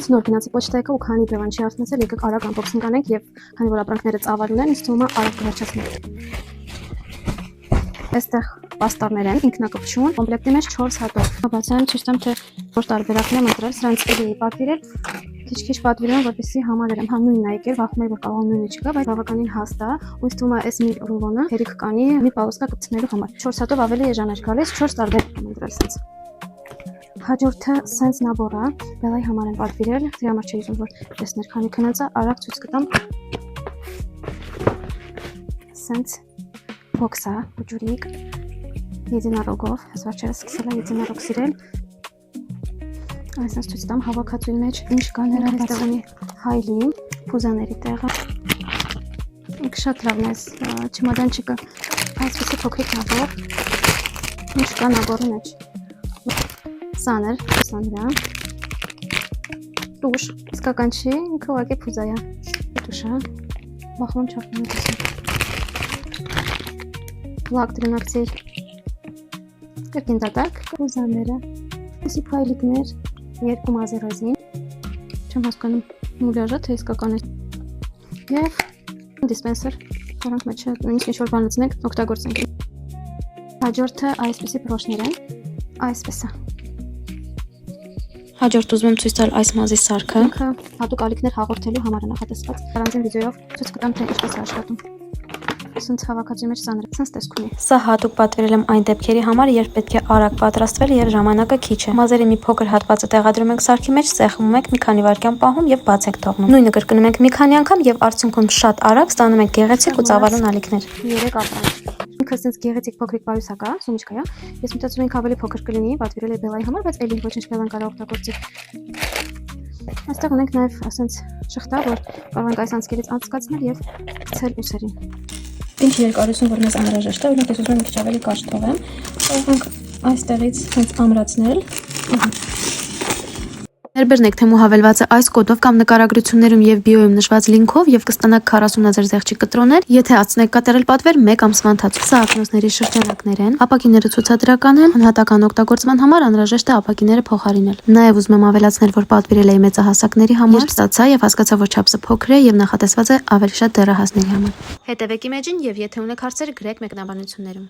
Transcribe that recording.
Ես նոր գնացի պոչտայեկը ու քանի բևան չի արթնացել, եկեք արագ unboxing անենք եւ քանի որ ապրանքները ծավալ ունեն, ինձ թվում է արագ կվերջացնենք։ Այստեղ պաստառներ են, ինքնակպչուն, կոմպլեկտի մեջ 4 հատով։ Բացան ճիշտ եմ թե որ տարբերակն եմ ընտրել, սրանց էլի պատվիրել, քիչ պատվիրել, որպեսզի համալրեմ։ Հա նույնն է եկել, վախում եմ որ կարող նույնը չկա, բայց բավականին հաստ է, ու ինձ թվում է այս մի ռուլոնը հերիք կանի մի պալուսկա կպցնելու համար։ 4 հատով ավելի էժան էր գալիս, 4 տարբերակ եմ ընտրել սենց։ Հաջորդը սենց նաբոր է, բելայի համար եմ պատվիրել, դրա համար չէի ուզում որ տեսներ քանի քնած է, արագ ցույց կտամ։ Սենց բոքս է, ջուրիկ, եդինարոգով, հեսվար չերը սկսել է եդինարոգ սիրել։ Այսպես ցույց տամ հավաքածուի մեջ ինչ կա նրա այստեղի հայլին, փուզաների տեղը։ Ինքը շատ լավն է, չմադանչիկը այսպեսի փոքրիկ նաբոր, ինչ կա նաբորի մեջ։ Սաներ, սանրա, տուշ, իսկական չի, ինքը ուղղակի փուզա է, տուշը, բախում չարդում է տեսում, լակ դրնակցիր, կրկին դատակ, փուզաները, եսի փայլիկներ, երկու մազերազին, չեմ հասկանում մուլյաժը, թե իսկական է, և դիսպենսեր, որոնք մեջը նույնիսկ ինչ-որ բանացնենք, օգտագործենք։ Հաջորդը այսպեսի պրոշներ են, այսպես է։ Հաջորդ ուզում եմ ցույց տալ այս մազի սարքը։ Ինքը հատուկ ալիքներ հաղորդելու համար է նախատեսված։ Առանձին վիդեոյով ցույց կտամ թե ինչպես է աշխատում։ Սենց հավաքածուի մեջ սաներ, սենց տեսք ունի։ Սա հատուկ պատվիրել եմ այն դեպքերի համար, երբ պետք է արագ պատրաստվել եւ ժամանակը քիչ է։ Մազերի մի փոքր հատվածը տեղադրում ենք սարքի մեջ, սեղմում ենք, մի քանի վայրկյան պահում եւ բաց ենք թողնում։ Նույնը կրկնում ենք մի քանի անգամ եւ արդյունքում շատ արագ ստանում ենք գեղեցիկ ու ծավալուն ալիքներ։ 3 ապրանք։ Ինքը սենց գեղեցիկ փոքրիկ պայուսակ է, սումիչկա է։ Ես մտածում եմ ավելի փոքր կլինի, պատվիրել եմ բելայի համար, բայց էլի ոչինչ բելան կարող օգտագործել։ Այստեղ ունենք նաև ասենց շղթա, որ կարող ենք այս անցքերից անցկացնել եւ ցել ուսերին։ Ինչ երկարություն որ մեզ անհրաժեշտ է, օրինակ ես ուզում եմ մի քիչ ավելի կարճ թողեմ, կարող ենք այստեղից հենց ամրացնել։ Ներբերնեք թեմու հավելված է այս կոդով կամ նկարագրություններում եւ բիոյում նշված լինքով եւ կստանաք 40,000 զեղչի կտրոններ, եթե ացնեք կատարել պատվեր 1 ամսվա ընթացքում։ Սա ակնոցների շրջանակներ են, ապակիները ցուցադրական են, անհատական օգտագործման համար անհրաժեշտ է ապակիները փոխարինել։ Նաեւ ուզում եմ ավելացնել, որ պատվիրել էի մեծահասակների համար, երբ ստացա եւ հասկացա, որ չափսը փոքր է եւ նախատեսված է ավելի շատ դեռահասների համար։ Հետևեք իմեջին եւ եթե ունեք հարցեր, գրեք մեկնաբանություններում։